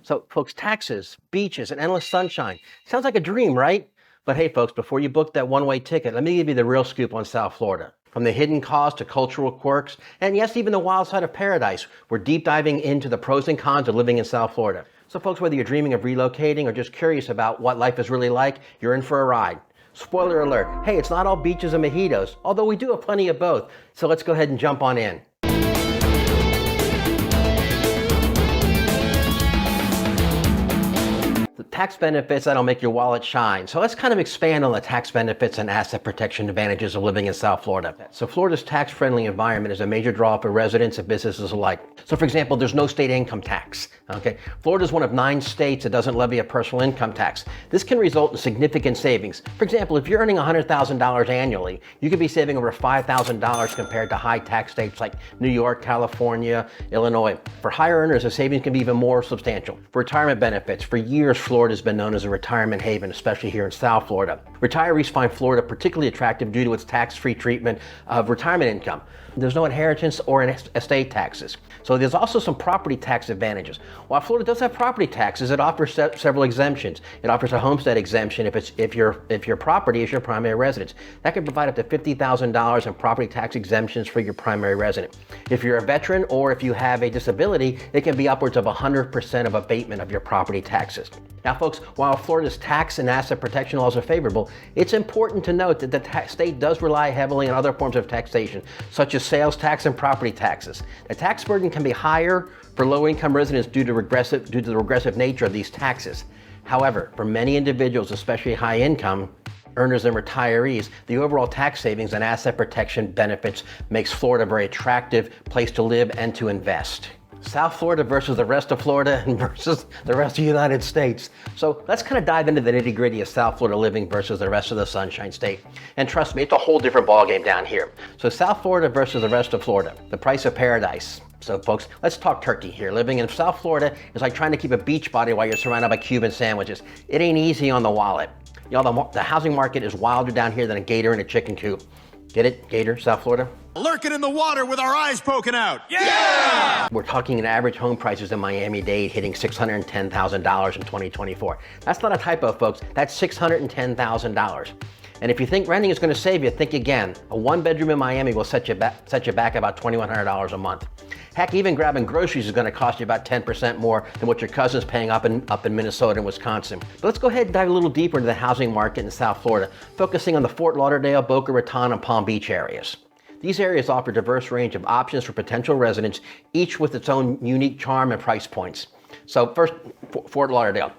So folks, taxes, beaches, and endless sunshine. Sounds like a dream, right? But hey folks, before you book that one-way ticket, let me give you the real scoop on South Florida. From the hidden costs to cultural quirks, and yes, even the wild side of paradise, we're deep diving into the pros and cons of living in South Florida. So folks, whether you're dreaming of relocating or just curious about what life is really like, you're in for a ride. Spoiler alert, hey, it's not all beaches and mojitos, although we do have plenty of both. So let's go ahead and jump on in. Tax benefits that'll make your wallet shine. So let's kind of expand on the tax benefits and asset protection advantages of living in South Florida. So Florida's tax-friendly environment is a major draw for residents and businesses alike. So for example, there's no state income tax. Okay, Florida is one of 9 states that doesn't levy a personal income tax. This can result in significant savings. For example, if you're earning $100,000 annually, you could be saving over $5,000 compared to high tax states like New York, California, Illinois. For higher earners, the savings can be even more substantial. For retirement benefits, for years, Florida has been known as a retirement haven, especially here in South Florida. Retirees find Florida particularly attractive due to its tax-free treatment of retirement income. There's no inheritance or estate taxes. So there's also some property tax advantages. While Florida does have property taxes, it offers several exemptions. It offers a homestead exemption if your property is your primary residence. That can provide up to $50,000 in property tax exemptions for your primary resident. If you're a veteran or if you have a disability, it can be upwards of 100% of abatement of your property taxes. Now folks, while Florida's tax and asset protection laws are favorable, it's important to note that the state does rely heavily on other forms of taxation, such as sales tax and property taxes. The tax burden can be higher for low-income residents due to the regressive nature of these taxes. However, for many individuals, especially high-income earners and retirees, the overall tax savings and asset protection benefits makes Florida a very attractive place to live and to invest. South Florida versus the rest of Florida and versus the rest of the United States. So let's kind of dive into the nitty-gritty of South Florida living versus the rest of the Sunshine State. And trust me, it's a whole different ballgame down here. So South Florida versus the rest of Florida, the price of paradise. So folks, let's talk turkey here. Living in South Florida is like trying to keep a beach body while you're surrounded by Cuban sandwiches. It ain't easy on the wallet. You know, the housing market is wilder down here than a gator in a chicken coop. Get it? Gator, South Florida? Lurking in the water with our eyes poking out. Yeah! We're talking an average home prices in Miami-Dade hitting $610,000 in 2024. That's not a typo, folks. That's $610,000. And if you think renting is going to save you, think again. A 1-bedroom in Miami will set you back about $2,100 a month. Heck, even grabbing groceries is going to cost you about 10% more than what your cousin's paying up in Minnesota and Wisconsin. But let's go ahead and dive a little deeper into the housing market in South Florida, focusing on the Fort Lauderdale, Boca Raton, and Palm Beach areas. These areas offer a diverse range of options for potential residents, each with its own unique charm and price points. So first, Fort Lauderdale.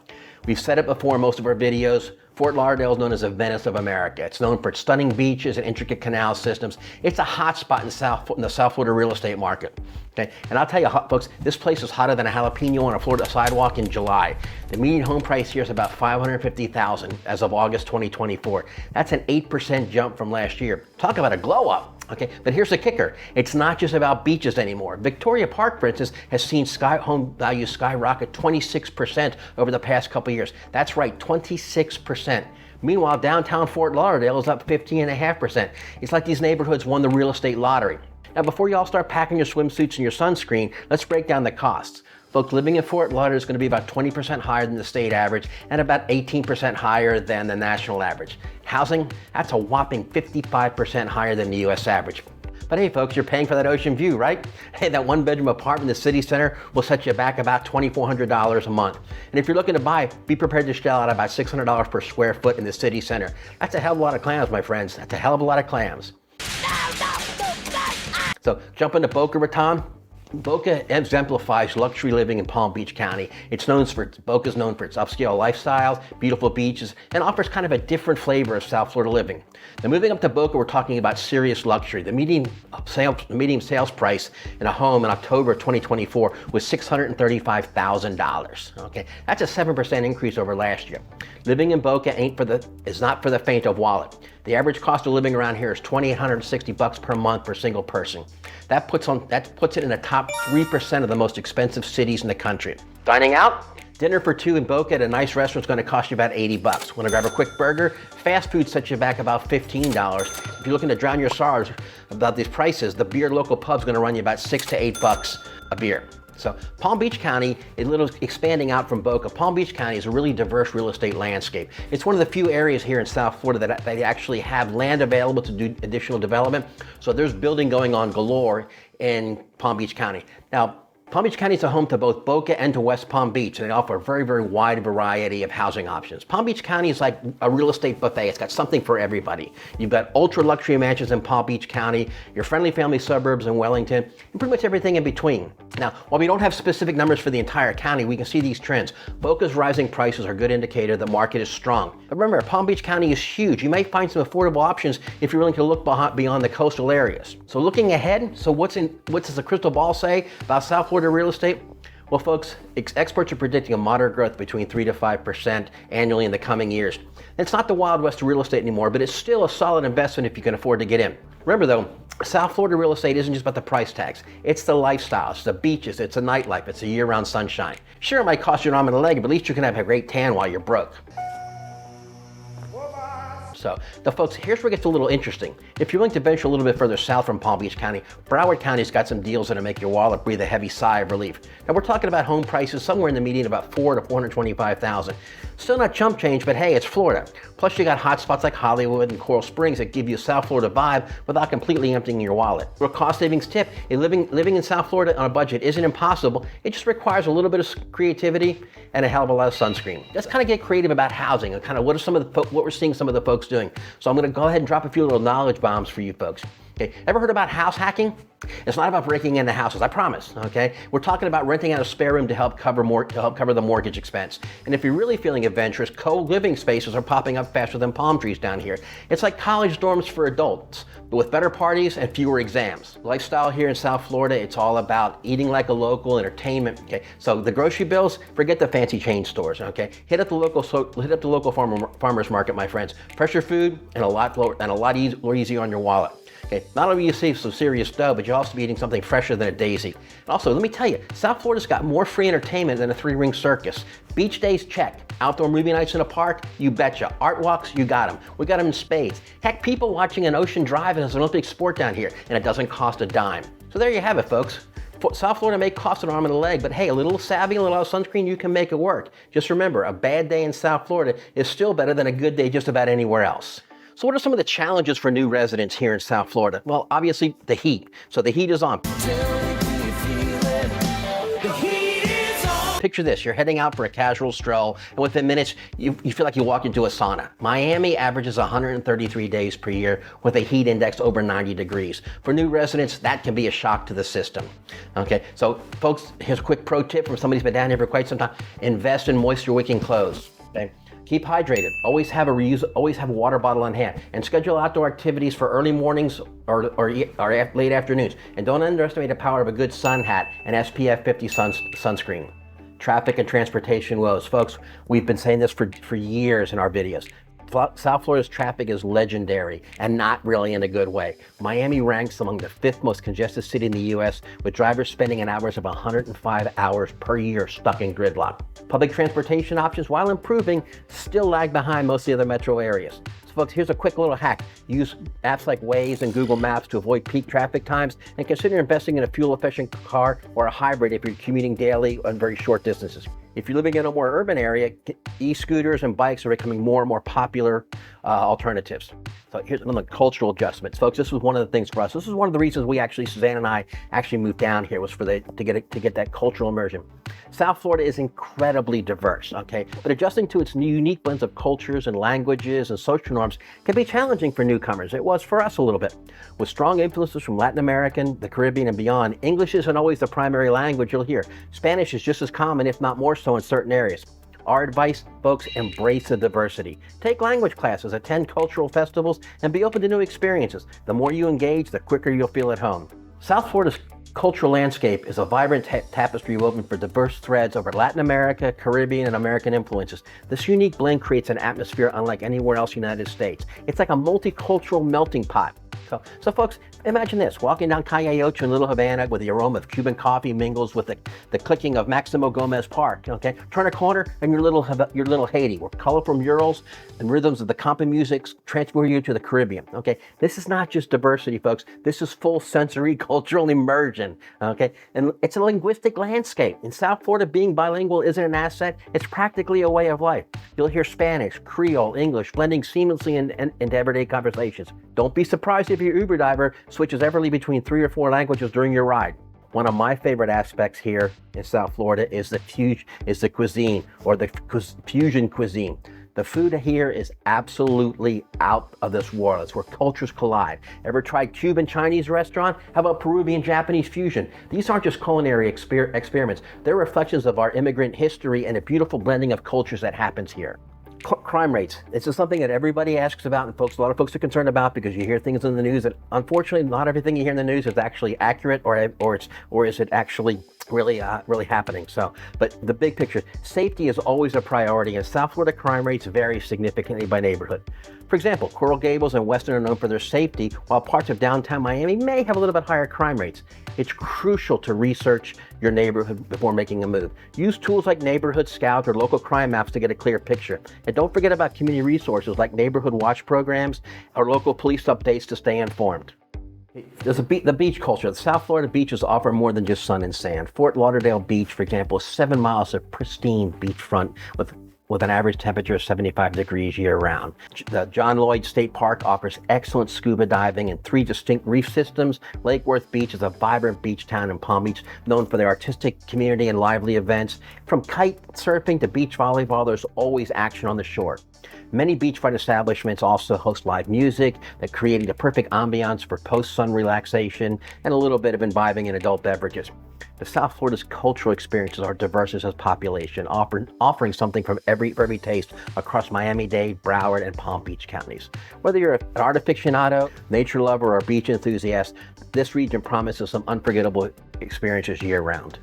We've said it before in most of our videos. Fort Lauderdale is known as the Venice of America. It's known for its stunning beaches and intricate canal systems. It's a hot spot in the South Florida real estate market. Okay? And I'll tell you, folks, this place is hotter than a jalapeno on a Florida sidewalk in July. The median home price here is about $550,000 as of August 2024. That's an 8% jump from last year. Talk about a glow up. Okay, but here's the kicker. It's not just about beaches anymore. Victoria Park, for instance, has seen home values skyrocket 26% over the past couple years. That's right, 26%. Meanwhile, downtown Fort Lauderdale is up 15.5%. It's like these neighborhoods won the real estate lottery. Now, before you all start packing your swimsuits and your sunscreen, let's break down the costs. Folks, living in Fort Lauderdale is going to be about 20% higher than the state average and about 18% higher than the national average. Housing, that's a whopping 55% higher than the U.S. average. But hey folks, you're paying for that ocean view, right? Hey, that 1-bedroom apartment in the city center will set you back about $2,400 a month. And if you're looking to buy, be prepared to shell out about $600 per square foot in the city center. That's a hell of a lot of clams, my friends. That's a hell of a lot of clams. So jump into Boca Raton. Boca exemplifies luxury living in Palm Beach County. Boca's known for its upscale lifestyle, beautiful beaches, and offers kind of a different flavor of South Florida living. Now moving up to Boca, we're talking about serious luxury. The median sales price in a home in October of 2024 was $635,000. Okay, that's a 7% increase over last year. Living in Boca is not for the faint of wallet. The average cost of living around here is $2,860 per month per single person. That puts it in the top 3% of the most expensive cities in the country. Dining out? Dinner for 2 in Boca at a nice restaurant is going to cost you about $80. Want to grab a quick burger? Fast food sets you back about $15. If you're looking to drown your sorrows about these prices, the beer local pub's going to run you about $6 to $8 a beer. So Palm Beach County, a little expanding out from Boca, Palm Beach County is a really diverse real estate landscape. It's one of the few areas here in South Florida that they actually have land available to do additional development. So there's building going on galore in Palm Beach County. Now, Palm Beach County is a home to both Boca and to West Palm Beach, and they offer a very, very wide variety of housing options. Palm Beach County is like a real estate buffet. It's got something for everybody. You've got ultra luxury mansions in Palm Beach County, your friendly family suburbs in Wellington, and pretty much everything in between. Now, while we don't have specific numbers for the entire county, we can see these trends. Boca's rising prices are a good indicator the market is strong. But remember, Palm Beach County is huge. You may find some affordable options if you're willing to look beyond the coastal areas. So looking ahead, what does the crystal ball say about South Florida real estate? Well, folks, experts are predicting a moderate growth between 3 to 5% annually in the coming years. It's not the Wild West of real estate anymore, but it's still a solid investment if you can afford to get in. Remember though, South Florida real estate isn't just about the price tags. It's the lifestyle, it's the beaches, it's the nightlife, it's the year-round sunshine. Sure, it might cost you an arm and a leg, but at least you can have a great tan while you're broke. So, folks, here's where it gets a little interesting. If you're willing to venture a little bit further south from Palm Beach County, Broward County's got some deals that'll make your wallet breathe a heavy sigh of relief. Now, we're talking about home prices somewhere in the median about $400,000 to $425,000. Still not chump change, but hey, it's Florida. Plus, you got hot spots like Hollywood and Coral Springs that give you a South Florida vibe without completely emptying your wallet. For a cost savings tip, living in South Florida on a budget isn't impossible. It just requires a little bit of creativity and a hell of a lot of sunscreen. Let's kind of get creative about housing and kind of what we're seeing some of the folks doing. So I'm going to go ahead and drop a few little knowledge bombs for you folks. Okay, ever heard about house hacking? It's not about breaking into houses, I promise, okay? We're talking about renting out a spare room to help cover the mortgage expense. And if you're really feeling adventurous, co-living spaces are popping up faster than palm trees down here. It's like college dorms for adults, but with better parties and fewer exams. Lifestyle here in South Florida, it's all about eating like a local, entertainment, okay? So the grocery bills, forget the fancy chain stores, okay? Hit up the local farmer's market, my friends. Fresher food and a lot more easier on your wallet. Okay, not only will you save some serious dough, but you'll also be eating something fresher than a daisy. And also, let me tell you, South Florida's got more free entertainment than a 3-ring circus. Beach days, check. Outdoor movie nights in a park, you betcha. Art walks, you got them. We got them in spades. Heck, people watching an ocean drive is an Olympic sport down here, and it doesn't cost a dime. So there you have it, folks. South Florida may cost an arm and a leg, but hey, a little savvy, a little sunscreen, you can make it work. Just remember, a bad day in South Florida is still better than a good day just about anywhere else. So what are some of the challenges for new residents here in South Florida? Well, obviously the heat. So the heat is on. Picture this, you're heading out for a casual stroll, and within minutes, you feel like you walked into a sauna. Miami averages 133 days per year with a heat index over 90 degrees. For new residents, that can be a shock to the system. Okay, so folks, here's a quick pro tip from somebody who's been down here for quite some time. Invest in moisture-wicking clothes, okay? Keep hydrated. Always have a water bottle on hand, and schedule outdoor activities for early mornings or late afternoons. And don't underestimate the power of a good sun hat and SPF 50 sunscreen. Traffic and transportation woes. Folks, we've been saying this for years in our videos. South Florida's traffic is legendary, and not really in a good way. Miami ranks among the 5th most congested city in the U.S., with drivers spending an average of 105 hours per year stuck in gridlock. Public transportation options, while improving, still lag behind most of the other metro areas. So folks, here's a quick little hack. Use apps like Waze and Google Maps to avoid peak traffic times, and consider investing in a fuel-efficient car or a hybrid if you're commuting daily on very short distances. If you're living in a more urban area, e-scooters and bikes are becoming more and more popular alternatives. So here's another cultural adjustments. Folks, this was one of the things for us. This is one of the reasons Suzanne and I actually moved down here, was to get that cultural immersion. South Florida is incredibly diverse, okay? But adjusting to its unique blends of cultures and languages and social norms can be challenging for newcomers. It was for us a little bit. With strong influences from Latin American, the Caribbean, and beyond, English isn't always the primary language you'll hear. Spanish is just as common, if not more so, in certain areas. Our advice, folks, embrace the diversity. Take language classes, attend cultural festivals, and be open to new experiences. The more you engage, the quicker you'll feel at home. South Florida's cultural landscape is a vibrant tapestry woven for diverse threads over Latin America, Caribbean, and American influences. This unique blend creates an atmosphere unlike anywhere else in the United States. It's like a multicultural melting pot. So folks, imagine this, walking down Calle Ocho in Little Havana with the aroma of Cuban coffee mingles with the clicking of Maximo Gomez Park, okay? Turn a corner and your little Haiti, where colorful murals and rhythms of the compa music transport you to the Caribbean, okay? This is not just diversity, folks. This is full sensory cultural immersion, okay? And it's a linguistic landscape. In South Florida, being bilingual isn't an asset. It's practically a way of life. You'll hear Spanish, Creole, English, blending seamlessly into everyday conversations. Don't be surprised if your Uber driver switches everly between 3 or 4 languages during your ride. One of my favorite aspects here in South Florida is the cuisine, or the fusion cuisine. The food here is absolutely out of this world. It's where cultures collide. Ever tried Cuban Chinese restaurant? How about Peruvian Japanese fusion? These aren't just culinary experiments. They're reflections of our immigrant history and a beautiful blending of cultures that happens here. Crime rates. This is something that everybody asks about, and a lot of folks are concerned about, because you hear things in the news that unfortunately not everything you hear in the news is actually accurate, or is it actually really happening. So, but the big picture, safety is always a priority, and South Florida crime rates vary significantly by neighborhood. For example, Coral Gables and Weston are known for their safety, while parts of downtown Miami may have a little bit higher crime rates. It's crucial to research your neighborhood before making a move. Use tools like Neighborhood Scout or local crime maps to get a clear picture. And don't forget about community resources like neighborhood watch programs or local police updates to stay informed. There's the beach culture. The South Florida beaches offer more than just sun and sand. Fort Lauderdale Beach, for example, is 7 miles of pristine beachfront with an average temperature of 75 degrees year-round. The John Lloyd State Park offers excellent scuba diving and 3 distinct reef systems. Lake Worth Beach is a vibrant beach town in Palm Beach, known for their artistic community and lively events. From kite surfing to beach volleyball, there's always action on the shore. Many beachfront establishments also host live music that creating the perfect ambiance for post-sun relaxation and a little bit of imbibing in adult beverages. The South Florida's cultural experiences are diverse as population, offering something from every taste across Miami-Dade, Broward, and Palm Beach counties. Whether you're an art aficionado, nature lover, or beach enthusiast, this region promises some unforgettable experiences year-round.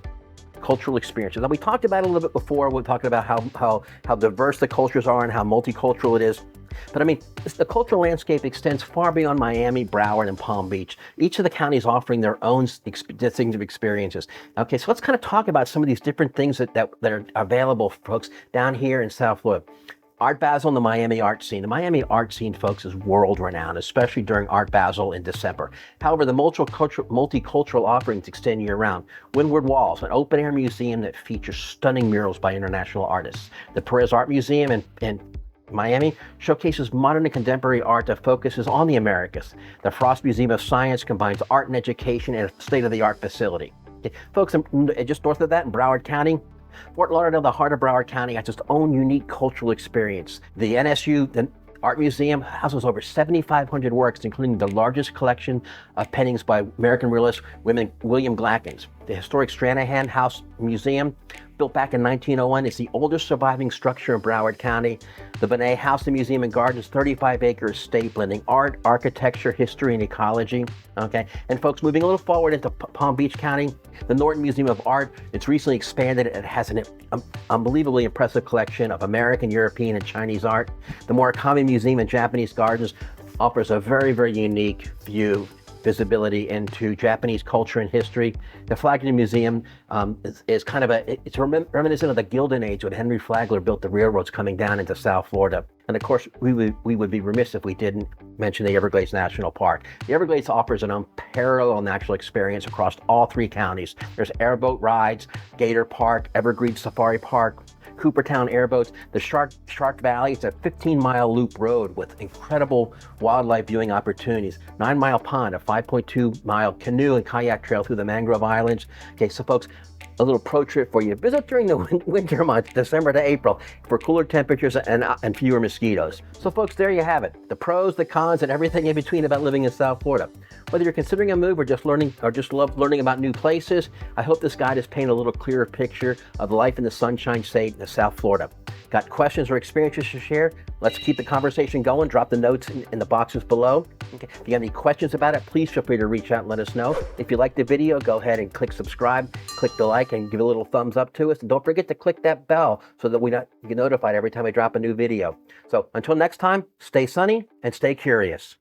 Cultural experiences. Now, we talked about it a little bit before. We talked about how diverse the cultures are and how multicultural it is. But I mean, the cultural landscape extends far beyond Miami, Broward, and Palm Beach. Each of the counties offering their own distinctive experiences. Okay, so let's kind of talk about some of these different things that are available for folks down here in South Florida. Art Basel and the Miami art scene. The Miami art scene, folks, is world-renowned, especially during Art Basel in December. However, the multicultural offerings extend year-round. Windward Walls, an open-air museum that features stunning murals by international artists. The Perez Art Museum in Miami showcases modern and contemporary art that focuses on the Americas. The Frost Museum of Science combines art and education in a state-of-the-art facility. Okay, folks, just north of that in Broward County, Fort Lauderdale, the heart of Broward County, has its own unique cultural experience. The NSU, the Art Museum, houses over 7,500 works, including the largest collection of paintings by American realist William Glackens. The historic Stranahan House Museum, built back in 1901, is the oldest surviving structure in Broward County. The Benet House and Museum and Gardens, 35-acre estate blending art, architecture, history, and ecology. Okay, and folks, moving a little forward into Palm Beach County, the Norton Museum of Art, it's recently expanded. It has an unbelievably impressive collection of American, European, and Chinese art. The Murakami Museum and Japanese Gardens offers a very, very unique visibility into Japanese culture and history. The Flagler Museum is kind of it's reminiscent of the Gilded Age when Henry Flagler built the railroads coming down into South Florida. And of course, we would be remiss if we didn't mention the Everglades National Park. The Everglades offers an unparalleled natural experience across all 3 counties. There's airboat rides, Gator Park, Everglades Safari Park, Coopertown airboats. The Shark Valley, it's a 15-mile loop road with incredible wildlife viewing opportunities. 9 Mile Pond, a 5.2-mile canoe and kayak trail through the mangrove islands. Okay, so folks, a little pro trip for you. Visit during the winter months, December to April, for cooler temperatures and fewer mosquitoes. So folks, there you have it. The pros, the cons, and everything in between about living in South Florida. Whether you're considering a move or just love learning about new places, I hope this guide has painted a little clearer picture of life in the Sunshine State in South Florida. Got questions or experiences to share? Let's keep the conversation going. Drop the notes in the boxes below. Okay. If you have any questions about it, please feel free to reach out and let us know. If you like the video, go ahead and click subscribe, click the like, and give a little thumbs up to us. And don't forget to click that bell so that you get notified every time I drop a new video. So until next time, stay sunny and stay curious.